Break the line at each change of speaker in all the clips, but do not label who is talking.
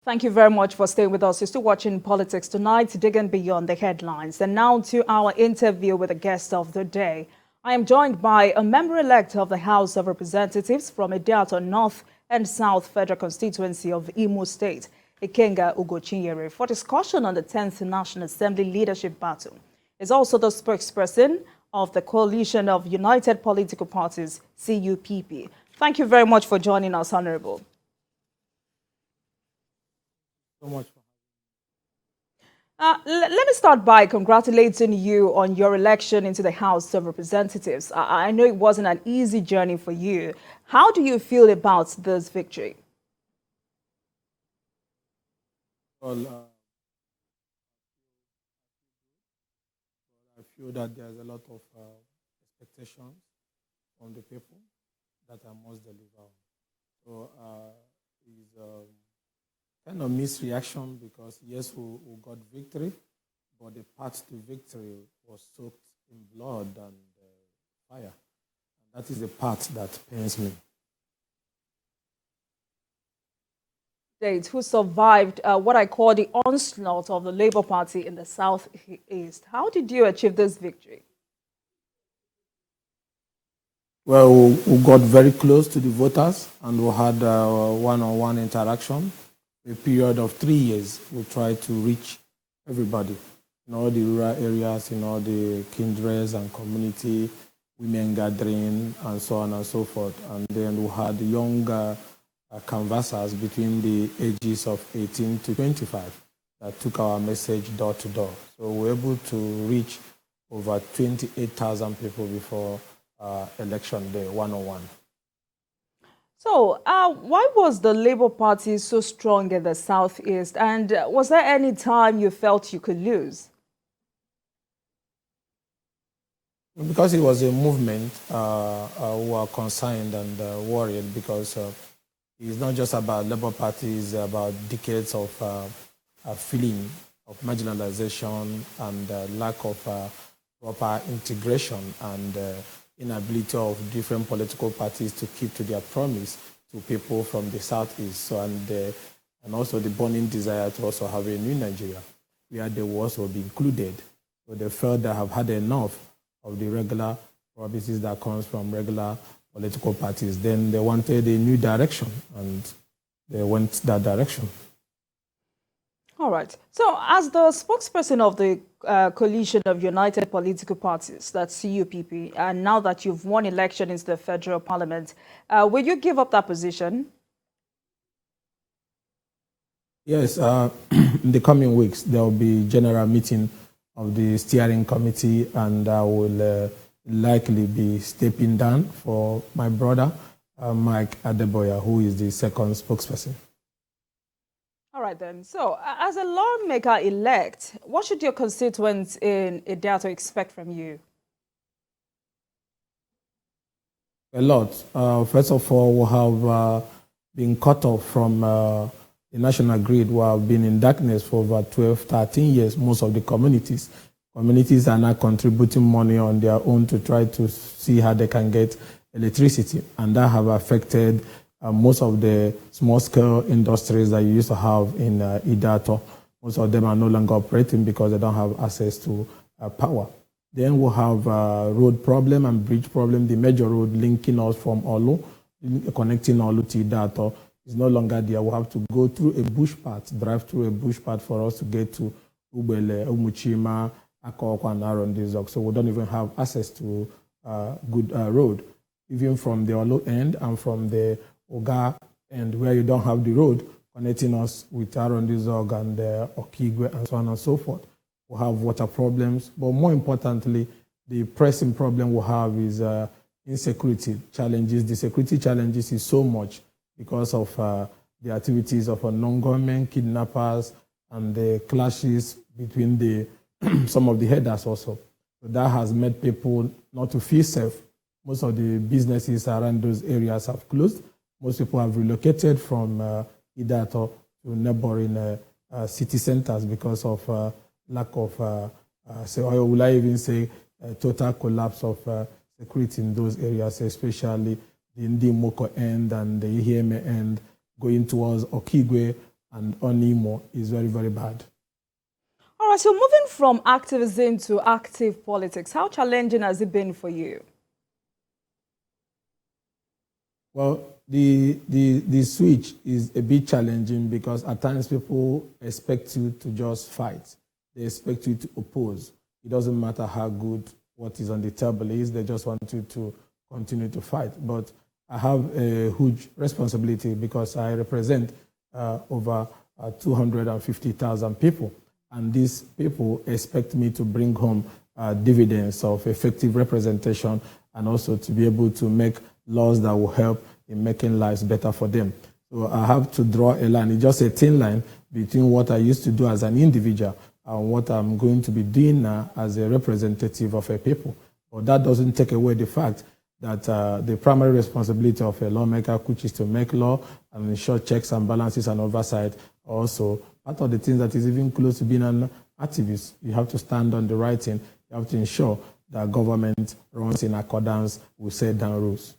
Thank you very much for staying with us. You're still watching Politics Tonight, digging beyond the headlines. And now to our interview with the guest of the day. I am joined by a member-elect of the House of Representatives from Idiato North and South Federal Constituency of Imo State, Ikenga Ugochinyere, for discussion on the 10th National Assembly leadership battle. Is also the spokesperson of the Coalition of United Political Parties, CUPP. Thank you very much for joining us, Honorable.
So much.
Let me start by congratulating you on your election into the House of Representatives. I know it wasn't an easy journey for you. How do you feel about this victory?
Well, I feel that there's a lot of expectations from the people that I must deliver. So it's kind of mixed reaction because yes, we got victory, but the path to victory was soaked in blood and fire. And that is the part that pains me.
Who survived what I call the onslaught of the Labour Party in the Southeast. How did you achieve this victory?
Well, we got very close to the voters and we had one-on-one interaction. A period of 3 years, we tried to reach everybody in all the rural areas, in all the kindreds and community, women gathering, and so on and so forth. And then we had younger canvassers between the ages of 18 to 25 that took our message door to door. So we were able to reach over 28,000 people before election day, one-on-one.
So, why was the Labour Party so strong in the Southeast? And was there any time you felt you could lose?
Because it was a movement, we were concerned and worried because it's not just about Labour Party, it's about decades of feeling of marginalization and lack of proper integration and inability of different political parties to keep to their promise to people from the Southeast. So, and also the burning desire to also have a new Nigeria, where they will also be included. So they felt they have had enough of the regular promises that comes from regular political parties. Then they wanted a new direction, and they went that direction.
All right. So, as the spokesperson of the Coalition of United Political Parties, that's CUPP, and now that you've won election into the federal parliament, will you give up that position?
Yes. In the coming weeks, there will be general meeting of the steering committee, and I will likely be stepping down for my brother, Mike Adeboya, who is the second spokesperson.
All right, then. So, as a lawmaker-elect, what should your constituents in Idiato expect from you?
A lot. First of all, we have been cut off from the national grid. We have been in darkness for over 12, 13 years, most of the communities. Communities are now contributing money on their own to try to see how they can get electricity, and that have affected most of the small-scale industries that you used to have in Idato. Most of them are no longer operating because they don't have access to power. Then we'll have road problem and bridge problem. The major road linking us from Olu, connecting Olu to Idato, is no longer there. We'll have to go through a bush path, drive through a bush path for us to get to Ubele, Umuchima, Akoko, and Arondizok. So we don't even have access to good road, even from the Olu end and from the Oga end, where you don't have the road connecting us with Arondizog and Okigwe and so on and so forth. We have water problems, but more importantly, the pressing problem we have is insecurity challenges. The security challenges is so much because of the activities of non-government kidnappers and the clashes between the some of the headers also. So that has made people not to feel safe. Most of the businesses around those areas have closed. Most people have relocated from Idato to neighboring city centers because of lack of, so will I even say, total collapse of security in those areas, especially the Ndimoko end and the Iheme end, going towards Okigwe, and Onimo is very, very bad.
All right, so moving from activism to active politics, how challenging has it been for you?
Well, the switch is a bit challenging because at times people expect you to just fight. They expect you to oppose. It doesn't matter how good what is on the table is, they just want you to continue to fight. But I have a huge responsibility because I represent over 250,000 people. And these people expect me to bring home dividends of effective representation and also to be able to make laws that will help in making lives better for them. So I have to draw a line. It's just a thin line between what I used to do as an individual and what I'm going to be doing now as a representative of a people. But that doesn't take away the fact that the primary responsibility of a lawmaker, which is to make law and ensure checks and balances and oversight, also part of the things that is even close to being an activist. You have to stand on the right thing. You have to ensure that government runs in accordance with set down rules.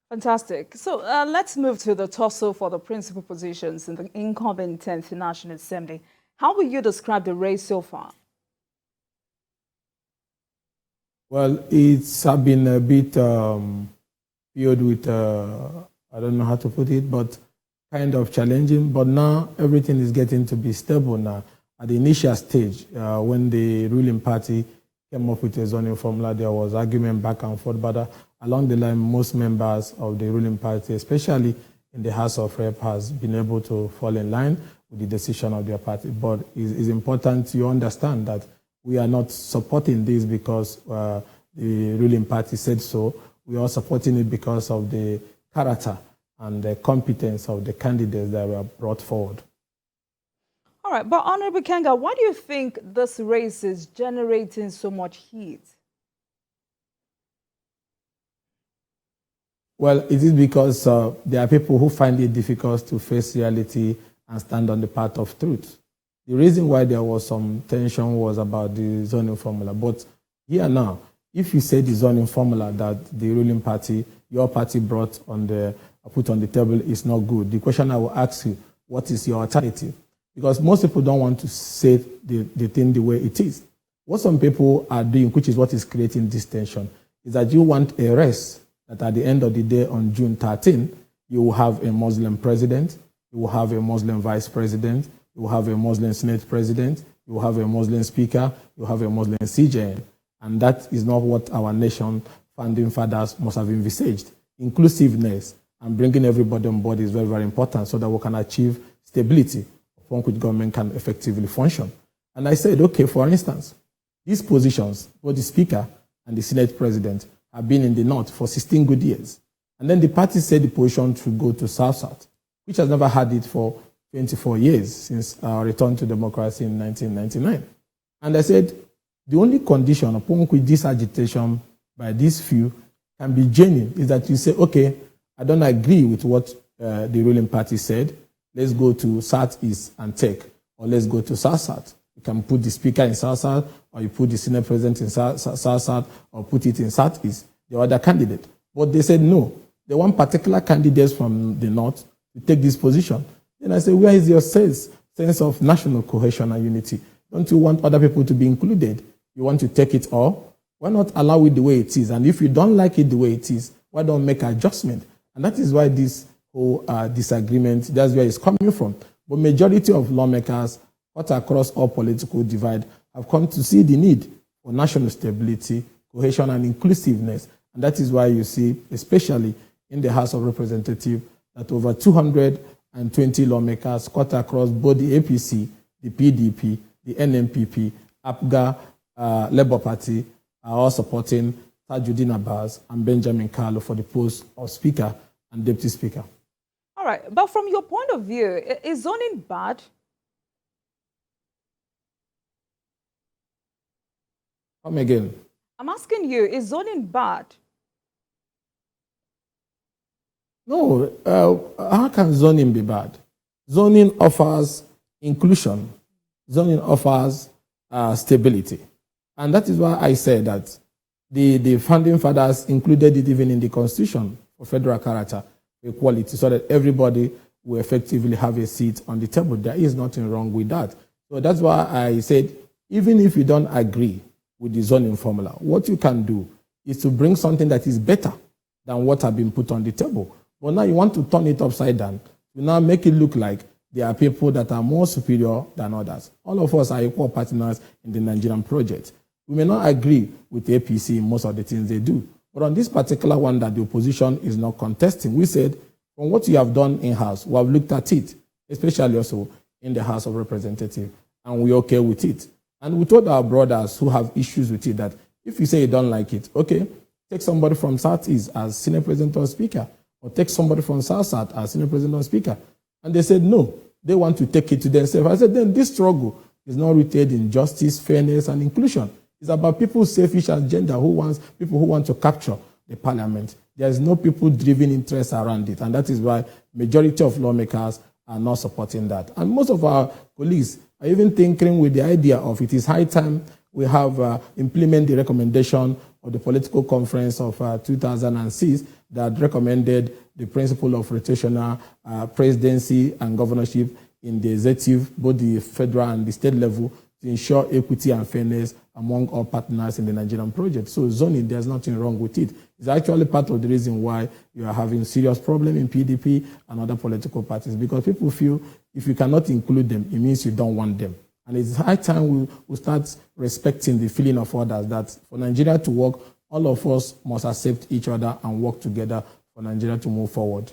Fantastic. So let's move to the tussle for the principal positions in the incumbent 10th National Assembly. How will you describe the race so far?
Well, it's been a bit filled with, I don't know how to put it, but kind of challenging. But now everything is getting to be stable now. At the initial stage, when the ruling party came up with a zoning formula, there was argument back and forth. But along the line, most members of the ruling party, especially in the House of Rep, has been able to fall in line with the decision of their party. But it's important you understand that we are not supporting this because the ruling party said so. We are supporting it because of the character and the competence of the candidates that were brought forward.
All right, but Honorable Kenga, why do you think this race is generating so much heat?
Well, it is because there are people who find it difficult to face reality and stand on the path of truth. The reason why there was some tension was about the zoning formula. But here now, if you say the zoning formula that the ruling party, your party put on the table is not good, the question I will ask you, what is your alternative? Because most people don't want to say the thing the way it is. What some people are doing, which is what is creating this tension, is that you want a race that at the end of the day on June 13, you will have a Muslim president, you will have a Muslim vice president, you will have a Muslim Senate president, you will have a Muslim speaker, you will have a Muslim CJN. And that is not what our nation founding fathers must have envisaged. Inclusiveness and bringing everybody on board is very, very important so that we can achieve stability upon which government can effectively function. And I said, okay, for instance, these positions, both the speaker and the Senate president, have been in the North for 16 good years. And then the party said the position should go to South-South, which has never had it for 24 years since our return to democracy in 1999. And I said, the only condition upon which this agitation by these few can be genuine is that you say, okay, I don't agree with what the ruling party said. Let's go to Southeast and take, or let's go to South-South. You can put the speaker in South-South, or you put the Senate president in South-South, or put it in Southeast, the other candidate. But they said no. They want particular candidates from the North to take this position. Then I said, where is your sense of national cohesion and unity? Don't you want other people to be included? You want to take it all? Why not allow it the way it is? And if you don't like it the way it is, why don't make adjustment? And that is why this whole disagreement, that's where it's coming from. But majority of lawmakers, cut across all political divide, have come to see the need for national stability, cohesion, and inclusiveness. And that is why you see, especially in the House of Representatives, that over 220 lawmakers cut across both the APC, the PDP, the NMPP, APGA, Labour Party, are all supporting Tajuddin Abbas and Benjamin Kalu for the post of Speaker and Deputy Speaker.
All right, but from your point of view, is zoning bad?
Come again.
I'm asking you, is zoning bad?
No, how can zoning be bad? Zoning offers inclusion. Zoning offers stability. And that is why I said that the founding fathers included it even in the Constitution for federal character, equality, so that everybody will effectively have a seat on the table. There is nothing wrong with that. So that's why I said, even if you don't agree with the zoning formula, what you can do is to bring something that is better than what has been put on the table. But now you want to turn it upside down. You now make it look like there are people that are more superior than others. All of us are equal partners in the Nigerian project. We may not agree with the APC in most of the things they do, but on this particular one that the opposition is not contesting, we said, from what you have done in-house, we have looked at it, especially also in the House of Representatives, and we're okay with it. And we told our brothers who have issues with it that if you say you don't like it, okay, take somebody from Southeast as Senate President or Speaker, or take somebody from South as Senate President or Speaker. And they said no, they want to take it to themselves. I said, then this struggle is not rooted in justice, fairness, and inclusion. It's about people's selfish agenda, people who want to capture the parliament. There is no people-driven interest around it, and that is why majority of lawmakers are not supporting that. And most of our colleagues are even thinking with the idea of it is high time we have implement the recommendation of the political conference of 2006 that recommended the principle of rotational presidency and governorship in the executive, both the federal and the state level, to ensure equity and fairness among all partners in the Nigerian project. So zoning, there's nothing wrong with it. It's actually part of the reason why you are having serious problem in PDP and other political parties, because people feel if you cannot include them, it means you don't want them. And it's high time we start respecting the feeling of others, that for Nigeria to work, all of us must accept each other and work together for Nigeria to move forward.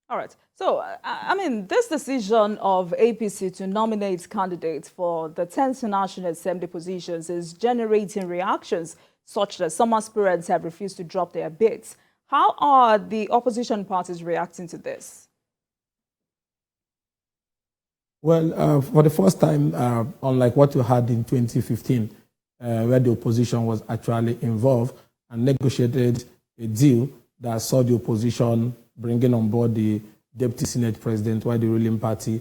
All right. So, I mean, this decision of APC to nominate candidates for the 10th National Assembly positions is generating reactions such that some aspirants have refused to drop their bids. How are the opposition parties reacting to this?
Well, for the first time, unlike what we had in 2015, where the opposition was actually involved and negotiated a deal that saw the opposition bringing on board the deputy Senate president, while the ruling party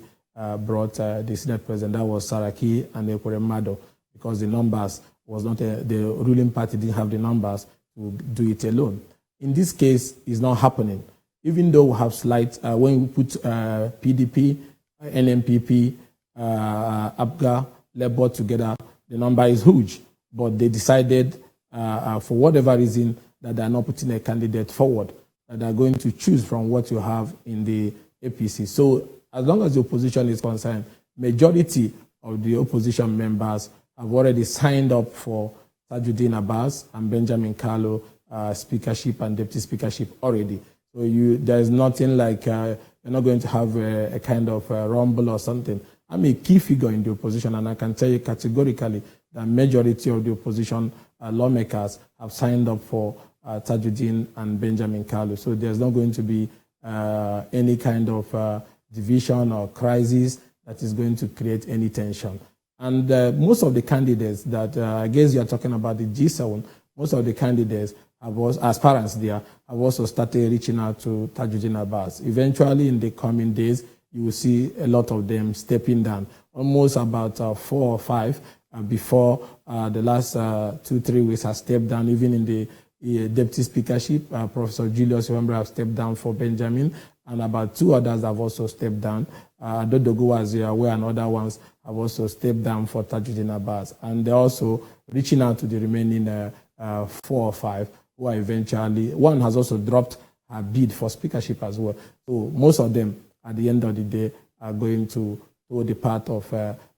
brought the Senate president. That was Saraki and Ekweremadu, because the numbers was not, the ruling party didn't have the numbers to do it alone. In this case, it's not happening. Even though we have slight, when we put PDP, NMPP, APGA, Labour together, the number is huge. But they decided, for whatever reason, that they are not putting a candidate forward, that they are going to choose from what you have in the APC. So as long as the opposition is concerned, majority of the opposition members have already signed up for Tajuddin Abbas and Benjamin Kalu speakership and deputy speakership already. So there is nothing like you're not going to have a kind of rumble or something. I'm a key figure in the opposition, and I can tell you categorically that majority of the opposition lawmakers have signed up for Tajuddin and Benjamin Kalu. So there's not going to be any kind of division or crisis that is going to create any tension. And most of the candidates that I guess you're talking about the G7, most of the candidates aspirants there have also started reaching out to Tajuddin Abbas. Eventually, in the coming days, you will see a lot of them stepping down. Almost about 4 or 5 before the last 2-3 weeks have stepped down. Even in the deputy speakership, Professor Julius Iwembre have stepped down for Benjamin, and about 2 others have also stepped down. Dodogo, as you are aware, and other ones have also stepped down for Tajuddin Abbas. And they're also reaching out to the remaining 4 or 5 who are eventually, one has also dropped her bid for speakership as well. So most of them, at the end of the day, are going to the part of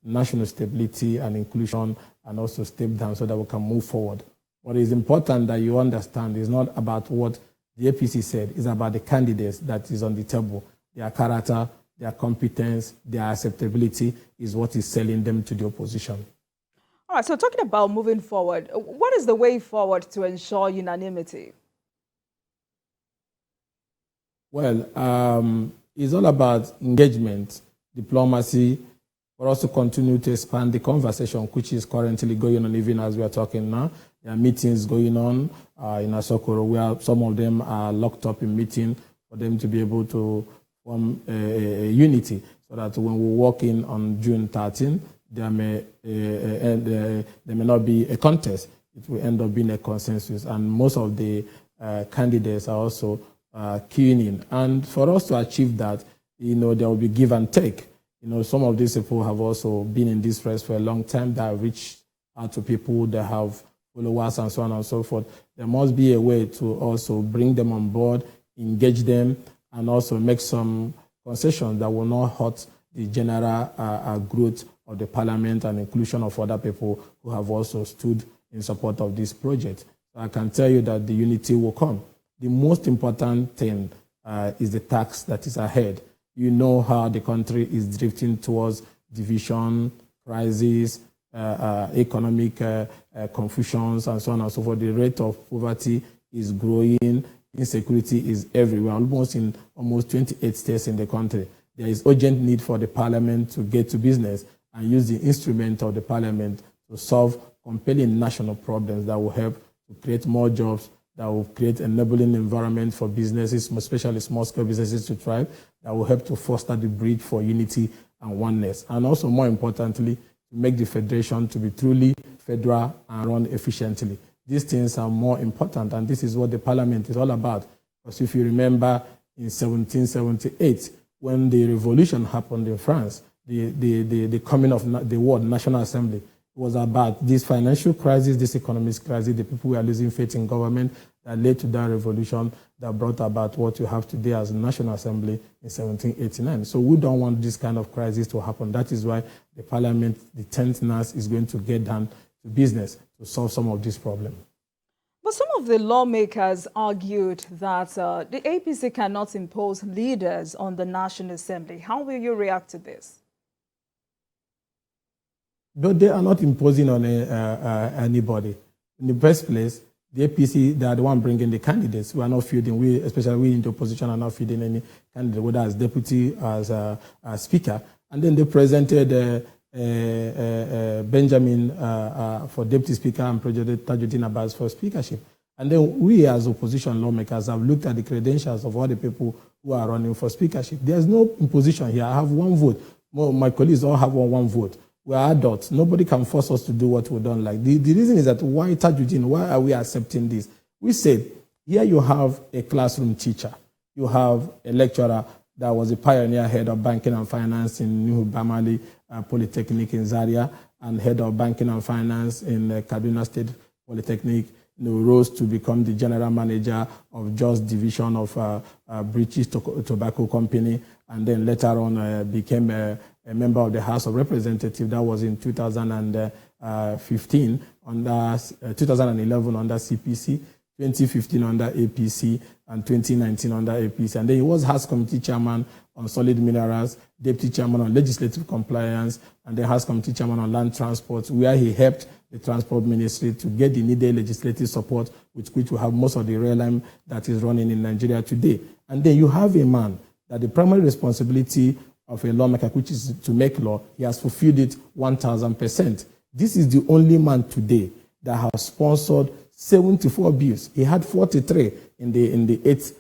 national stability and inclusion, and also step down so that we can move forward. What is important that you understand is not about what the APC said, it's about the candidates that is on the table. Their character, their competence, their acceptability is what is selling them to the opposition.
All right, so talking about moving forward, what is the way forward to ensure unanimity?
Well, it's all about engagement, diplomacy, but also continue to expand the conversation, which is currently going on even as we are talking now. There are meetings going on in Asokoro where some of them are locked up in meeting for them to be able to form a unity, so that when we walk in on June 13, there may not be a contest. It will end up being a consensus. And most of the candidates are also queuing in. And for us to achieve that, there will be give and take. Some of these people have also been in this race for a long time. They have reached out to people, they have followers and so on and so forth. There must be a way to also bring them on board, engage them, and also make some concessions that will not hurt the general growth of the parliament and inclusion of other people who have also stood in support of this project. So I can tell you that the unity will come. The most important thing is the task that is ahead. You know how the country is drifting towards division, crisis, economic confusions, and so on and so forth. The rate of poverty is growing. Insecurity is everywhere, almost 28 states in the country. There is urgent need for the parliament to get to business and use the instrument of the parliament to solve compelling national problems that will help to create more jobs, that will create enabling environment for businesses, especially small-scale businesses, to thrive, that will help to foster the bridge for unity and oneness. And also, more importantly, to make the federation to be truly federal and run efficiently. These things are more important, and this is what the parliament is all about. Because if you remember in 1778, when the revolution happened in France, the coming of the word National Assembly was about this financial crisis, this economic crisis, the people were losing faith in government, that led to that revolution that brought about what you have today as National Assembly in 1789. So we don't want this kind of crisis to happen. That is why the parliament, the 10th NAS, is going to get down to business to solve some of these problems.
But some of the lawmakers argued that the APC cannot impose leaders on the National Assembly. How will you react to this?
But they are not imposing on anybody. In the first place, the APC, they are the one bringing the candidates. We are not fielding, especially we in the opposition, are not fielding any candidate, whether as deputy, as a speaker. And then they presented Benjamin for deputy speaker and projected Tajuddin Abbas for speakership. And then we as opposition lawmakers have looked at the credentials of all the people who are running for speakership. There's no imposition here. I have one vote. My colleagues all have one vote. We are adults. Nobody can force us to do what we don't like. The reason is that why Tajuddin, why are we accepting this? We said, here you have a classroom teacher. You have a lecturer that was a pioneer head of banking and finance in New Bamali Polytechnic in Zaria and head of banking and finance in Kaduna State Polytechnic. Rose to become the general manager of Just Division of British Tobacco Company, and then later on became a member of the House of Representatives. That was in 2015, 2011 under CPC, 2015 under APC, and 2019 under APC. And then he was House Committee Chairman on Solid Minerals, Deputy Chairman on Legislative Compliance, and then House Committee Chairman on Land Transport, where he helped the Transport Ministry to get the needed legislative support with which we have most of the rail line that is running in Nigeria today. And then you have a man that the primary responsibility of a lawmaker, which is to make law, he has fulfilled it 1,000%. This is the only man today that has sponsored 74 bills. He had 43 in the 8th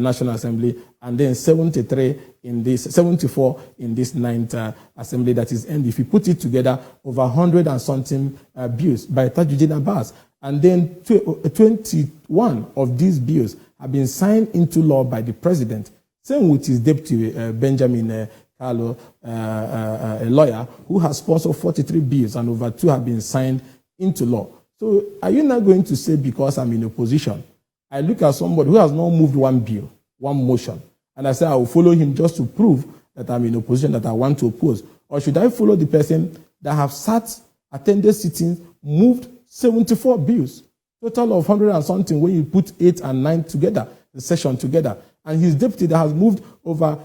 National Assembly, and then 74 in this 9th Assembly that is end. If you put it together, over 100 and something bills by Tajuddin Abbas. And then 21 of these bills have been signed into law by the president. Same with his deputy, Benjamin Carlo, a lawyer, who has sponsored 43 bills and over 2 have been signed into law. So are you not going to say because I'm in opposition, I look at somebody who has not moved one bill, one motion, and I say I will follow him just to prove that I'm in opposition, that I want to oppose? Or should I follow the person that have sat, attended sittings, moved 74 bills, total of 100 and something when you put 8 and 9 together, the session together, and his deputy that has moved over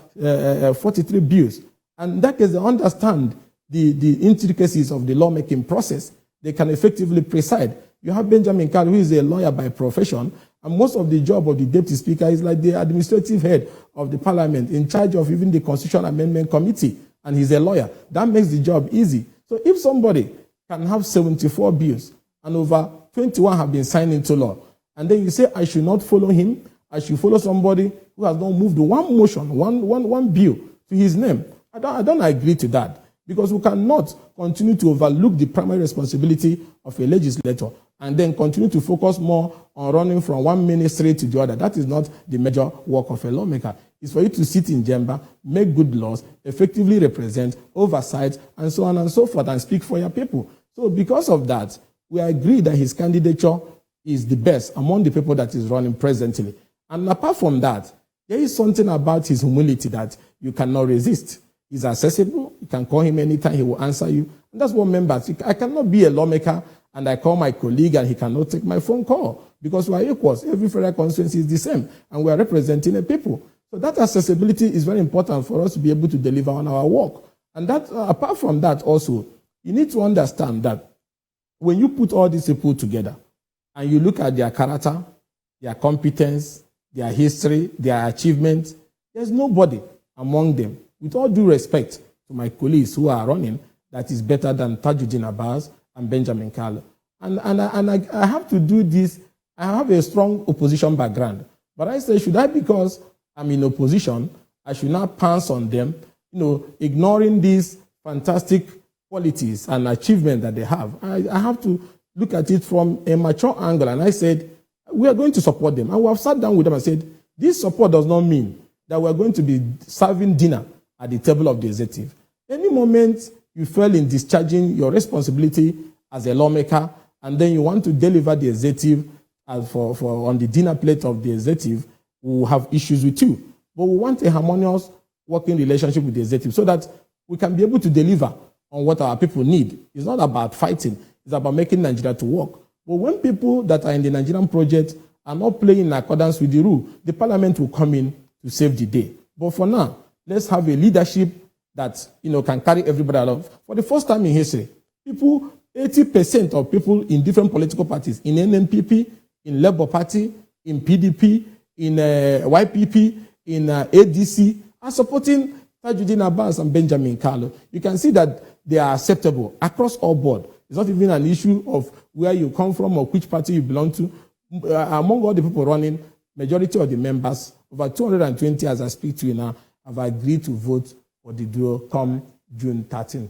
43 bills? And in that case, they understand the intricacies of the lawmaking process. They can effectively preside. You have Benjamin Carlo, who is a lawyer by profession, and most of the job of the deputy speaker is like the administrative head of the parliament, in charge of even the Constitution Amendment Committee, and he's a lawyer. That makes the job easy. So if somebody can have 74 bills and over 21 have been signed into law, and then you say I should not follow him, I should follow somebody who has not moved one motion, one bill to his name, I don't agree to that, because we cannot continue to overlook the primary responsibility of a legislator and then continue to focus more on running from one ministry to the other. That is not the major work of a lawmaker. is for you to sit in Jemba, make good laws, effectively represent, oversight, and so on and so forth, and speak for your people. So because of that, we agree that his candidature is the best among the people that is running presently. And apart from that, there is something about his humility that you cannot resist. He's accessible. You can call him anytime. He will answer you. And that's what members. I cannot be a lawmaker and I call my colleague and he cannot take my phone call because we are equals. Every federal constituency is the same and we are representing the people. So that accessibility is very important for us to be able to deliver on our work. And that, apart from that also, you need to understand that when you put all these people together and you look at their character, their competence, their history, their achievements, there's nobody among them, with all due respect to my colleagues who are running, that is better than Tajuddin Abbas and Benjamin Kalu. And I have to do this. I have a strong opposition background. But I say, should I, because I'm in opposition, I should not pounce on them, ignoring these fantastic qualities and achievements that they have. I have to look at it from a mature angle. And I said, we are going to support them. And we have sat down with them and said, this support does not mean that we are going to be serving dinner at the table of the executive. Any moment you fail in discharging your responsibility as a lawmaker, and then you want to deliver the executive on the dinner plate of the executive, we will have issues with you. But we want a harmonious working relationship with the executive so that we can be able to deliver on what our people need. It's not about fighting. It's about making Nigeria to work. But when people that are in the Nigerian project are not playing in accordance with the rule, the parliament will come in to save the day. But for now, let's have a leadership that can carry everybody along. For the first time in history, 80% of people in different political parties, in NNPP, in Labour Party, in PDP, in YPP, in ADC, are supporting Tajuddin Abbas and Benjamin Kalu. You can see that they are acceptable across all board. It's not even an issue of where you come from or which party you belong to. Among all the people running, majority of the members, over 220 as I speak to you now, have agreed to vote for the duo come June 13.